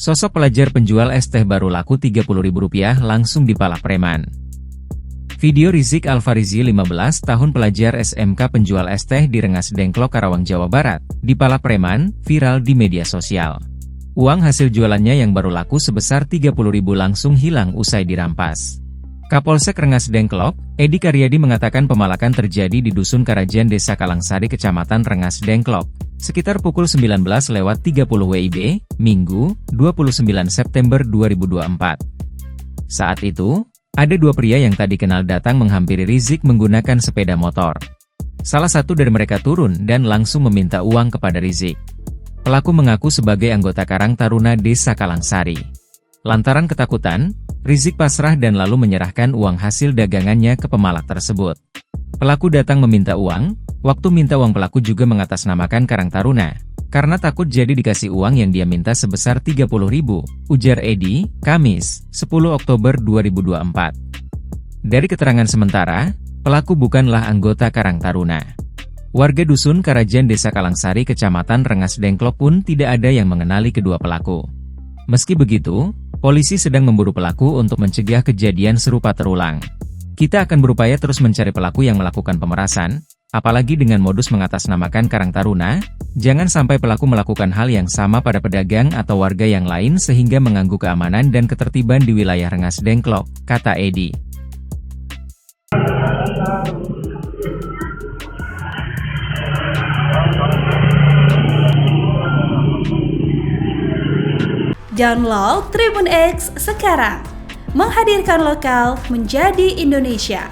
Sosok pelajar penjual es teh baru laku Rp30.000 langsung dipalak preman. Video Rizik Alfarizi 15 tahun pelajar SMK penjual es teh di Rengas Dengklok, Karawang, Jawa Barat, dipalak preman, viral di media sosial. Uang hasil jualannya yang baru laku sebesar Rp30.000 langsung hilang usai dirampas. Kapolsek Rengas Dengklok, Edi Karyadi mengatakan pemalakan terjadi di Dusun Karajan Desa Kalangsari, Kecamatan Rengas Dengklok, sekitar pukul 19.30 WIB, Minggu, 29 September 2024. Saat itu, ada dua pria yang tak dikenal datang menghampiri Rizik menggunakan sepeda motor. Salah satu dari mereka turun dan langsung meminta uang kepada Rizik. Pelaku mengaku sebagai anggota Karang Taruna Desa Kalangsari. Lantaran ketakutan, Rizik pasrah dan lalu menyerahkan uang hasil dagangannya ke pemalak tersebut. Pelaku datang meminta uang, waktu minta uang pelaku juga mengatasnamakan Karang Taruna, karena takut jadi dikasih uang yang dia minta sebesar Rp30.000, ujar Edi, Kamis, 10 Oktober 2024. Dari keterangan sementara, pelaku bukanlah anggota Karang Taruna. Warga Dusun Karajan Desa Kalangsari, Kecamatan Rengas Dengklok pun tidak ada yang mengenali kedua pelaku. Meski begitu, polisi sedang memburu pelaku untuk mencegah kejadian serupa terulang. Kita akan berupaya terus mencari pelaku yang melakukan pemerasan, apalagi dengan modus mengatasnamakan Karang Taruna. Jangan sampai pelaku melakukan hal yang sama pada pedagang atau warga yang lain sehingga mengganggu keamanan dan ketertiban di wilayah Rengas Dengklok, kata Edi. Download Tribun X sekarang, menghadirkan lokal menjadi Indonesia.